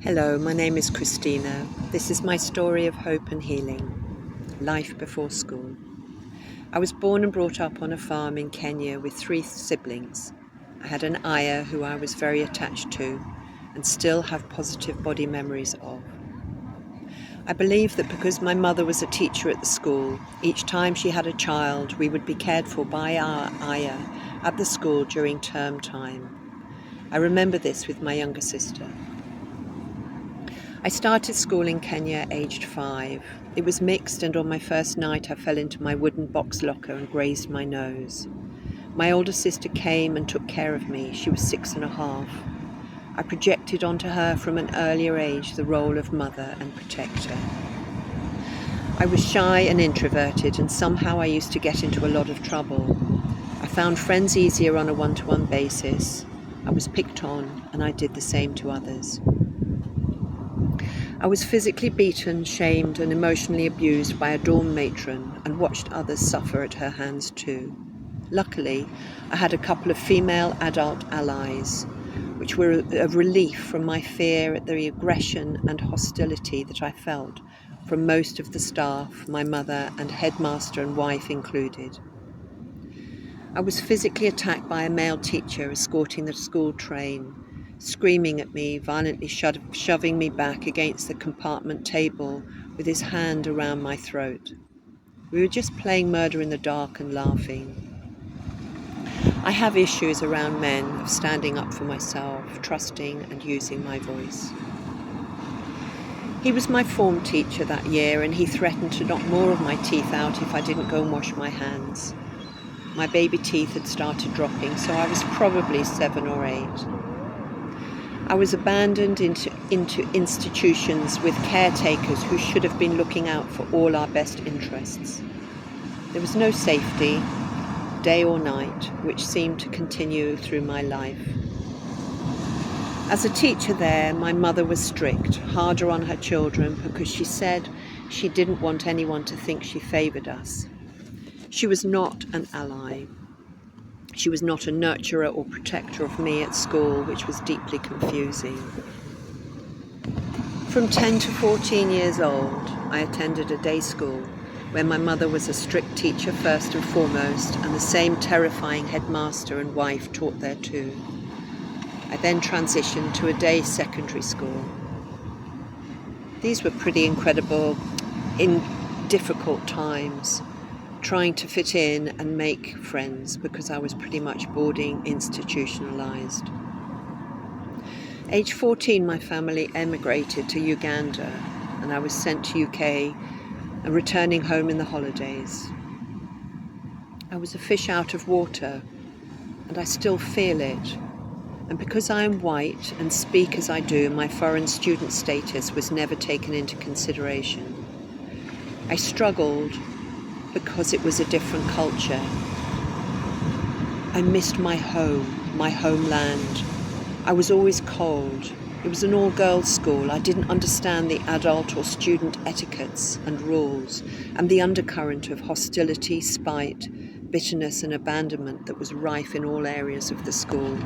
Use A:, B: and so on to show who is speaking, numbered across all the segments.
A: Hello, my name is Christina. This is my story of hope and healing. Life before school. I was born and brought up on a farm in Kenya with 3 siblings. I had an ayah who I was very attached to and still have positive body memories of. I believe that because my mother was a teacher at the school, each time she had a child, we would be cared for by our ayah at the school during term time. I remember this with my younger sister. I started school in Kenya aged 5. It was mixed, and on my first night I fell into my wooden box locker and grazed my nose. My older sister came and took care of me. She was 6.5. I projected onto her from an earlier age the role of mother and protector. I was shy and introverted, and somehow I used to get into a lot of trouble. I found friends easier on a one-to-one basis. I was picked on, and I did the same to others. I was physically beaten, shamed and emotionally abused by a dorm matron and watched others suffer at her hands too. Luckily, I had a couple of female adult allies, which were a relief from my fear at the aggression and hostility that I felt from most of the staff, my mother and headmaster and wife included. I was physically attacked by a male teacher escorting the school train, screaming at me, violently shoving me back against the compartment table with his hand around my throat. We were just playing murder in the dark and laughing. I have issues around men of standing up for myself, trusting and using my voice. He was my form teacher that year, and he threatened to knock more of my teeth out if I didn't go and wash my hands. My baby teeth had started dropping, so I was probably 7 or 8. I was abandoned into institutions with caretakers who should have been looking out for all our best interests. There was no safety, day or night, which seemed to continue through my life. As a teacher there, my mother was strict, harder on her children because she said she didn't want anyone to think she favoured us. She was not an ally. She was not a nurturer or protector of me at school, which was deeply confusing. From 10 to 14 years old, I attended a day school where my mother was a strict teacher first and foremost, and the same terrifying headmaster and wife taught there too. I then transitioned to a day secondary school. These were pretty incredible, difficult times, trying to fit in and make friends because I was pretty much boarding institutionalized. Age 14, my family emigrated to Uganda, and I was sent to UK and returning home in the holidays. I was a fish out of water, and I still feel it. And because I am white and speak as I do, my foreign student status was never taken into consideration. I struggled because it was a different culture. I missed my home, my homeland. I was always cold. It was an all-girls school. I didn't understand the adult or student etiquettes and rules, and the undercurrent of hostility, spite, bitterness and abandonment that was rife in all areas of the school.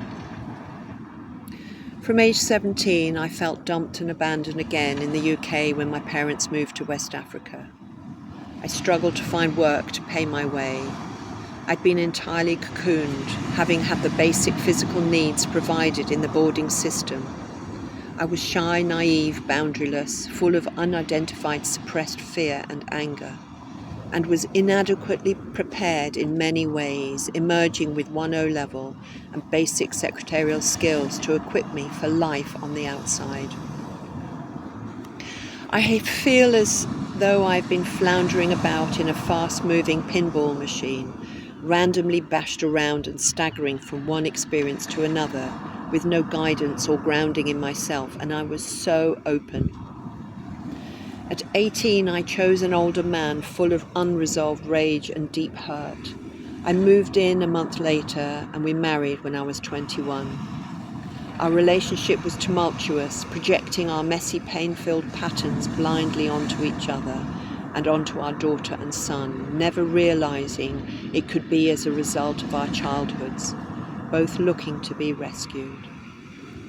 A: From age 17, I felt dumped and abandoned again in the UK when my parents moved to West Africa. I struggled to find work to pay my way. I'd been entirely cocooned, having had the basic physical needs provided in the boarding system. I was shy, naive, boundaryless, full of unidentified suppressed fear and anger, and was inadequately prepared in many ways, emerging with 1 O-level and basic secretarial skills to equip me for life on the outside. I feel as though I've been floundering about in a fast-moving pinball machine, randomly bashed around and staggering from one experience to another, with no guidance or grounding in myself, and I was so open. At 18, I chose an older man full of unresolved rage and deep hurt. I moved in a month later, and we married when I was 21. Our relationship was tumultuous, projecting our messy, pain-filled patterns blindly onto each other and onto our daughter and son, never realizing it could be as a result of our childhoods, both looking to be rescued.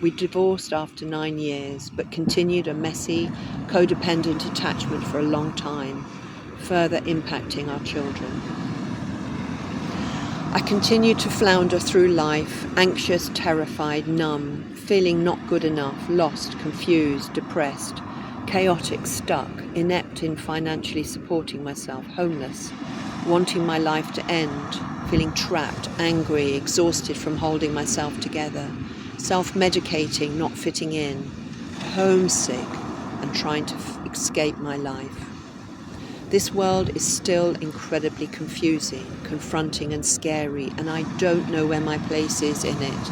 A: We divorced after 9 years, but continued a messy, codependent attachment for a long time, further impacting our children. I continued to flounder through life, anxious, terrified, numb, feeling not good enough, lost, confused, depressed, chaotic, stuck, inept in financially supporting myself, homeless, wanting my life to end, feeling trapped, angry, exhausted from holding myself together, self-medicating, not fitting in, homesick, and trying to escape my life. This world is still incredibly confusing, confronting and scary, and I don't know where my place is in it,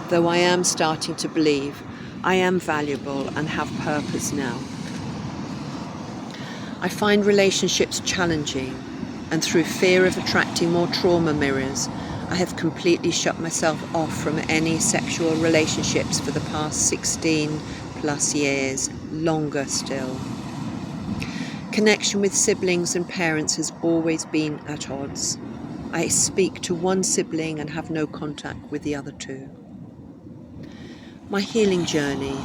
A: though I am starting to believe I am valuable and have purpose now. I find relationships challenging, and through fear of attracting more trauma mirrors, I have completely shut myself off from any sexual relationships for the past 16 plus years, longer still. Connection with siblings and parents has always been at odds. I speak to one sibling and have no contact with the other two. My healing journey.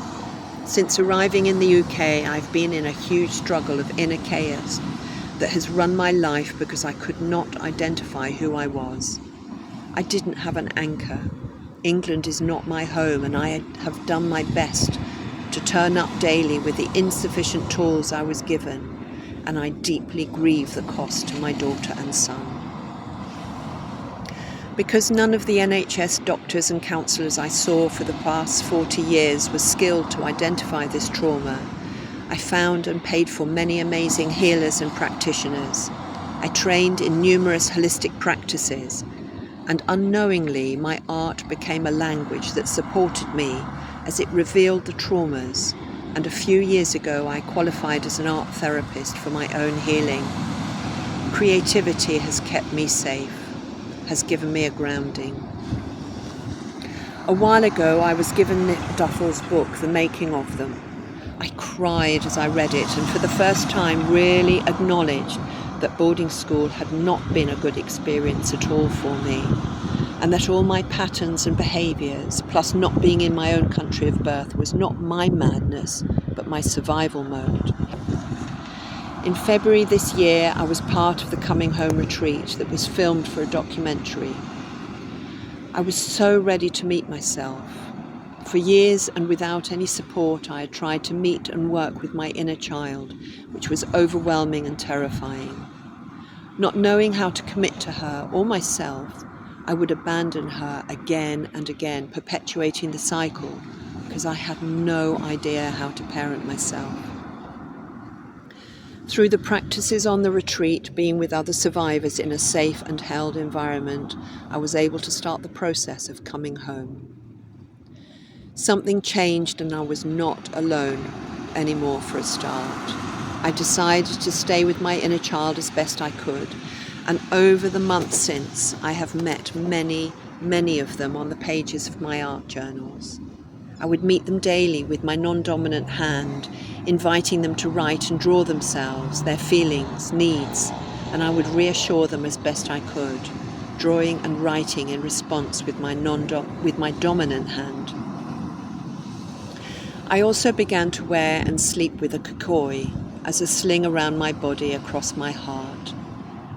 A: Since arriving in the UK, I've been in a huge struggle of inner chaos that has run my life because I could not identify who I was. I didn't have an anchor. England is not my home, and I have done my best to turn up daily with the insufficient tools I was given, and I deeply grieve the cost to my daughter and son. Because none of the NHS doctors and counsellors I saw for the past 40 years were skilled to identify this trauma, I found and paid for many amazing healers and practitioners. I trained in numerous holistic practices, and unknowingly my art became a language that supported me as it revealed the traumas, and a few years ago I qualified as an art therapist for my own healing. Creativity has kept me safe, has given me a grounding. A while ago I was given Nick Duffel's book, The Making of Them. I cried as I read it, and for the first time really acknowledged that boarding school had not been a good experience at all for me, and that all my patterns and behaviours, plus not being in my own country of birth, was not my madness, but my survival mode. In February this year, I was part of the Coming Home retreat that was filmed for a documentary. I was so ready to meet myself. For years and without any support, I had tried to meet and work with my inner child, which was overwhelming and terrifying. Not knowing how to commit to her or myself, I would abandon her again and again, perpetuating the cycle, because I had no idea how to parent myself. Through the practices on the retreat, being with other survivors in a safe and held environment, I was able to start the process of coming home. Something changed, and I was not alone anymore for a start. I decided to stay with my inner child as best I could, and over the months since, I have met many, many of them on the pages of my art journals. I would meet them daily with my non-dominant hand, inviting them to write and draw themselves, their feelings, needs, and I would reassure them as best I could, drawing and writing in response with my dominant hand. I also began to wear and sleep with a kikoi as a sling around my body across my heart,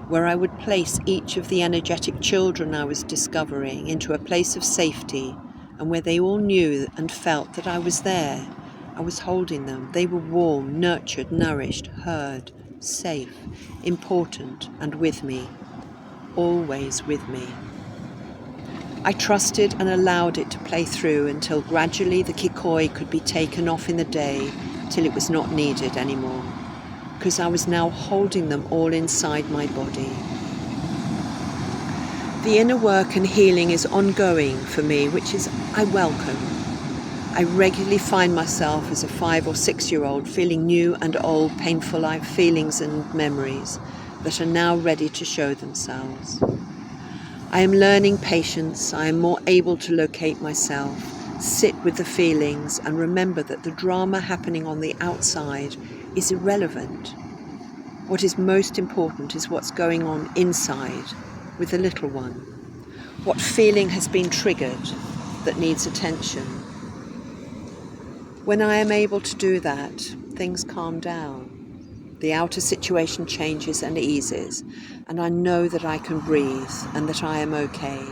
A: where I would place each of the energetic children I was discovering into a place of safety, and where they all knew and felt that I was there. I was holding them. They were warm, nurtured, nourished, heard, safe, important, and with me, always with me. I trusted and allowed it to play through until gradually the kikoi could be taken off in the day till it was not needed anymore, because I was now holding them all inside my body. The inner work and healing is ongoing for me, which is I welcome. I regularly find myself as a 5 or 6 year old feeling new and old, painful life feelings and memories that are now ready to show themselves. I am learning patience. I am more able to locate myself, sit with the feelings, and remember that the drama happening on the outside is irrelevant. What is most important is what's going on inside with the little one. What feeling has been triggered that needs attention? When I am able to do that, things calm down. The outer situation changes and eases, and I know that I can breathe and that I am okay.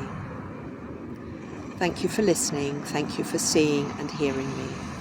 A: Thank you for listening. Thank you for seeing and hearing me.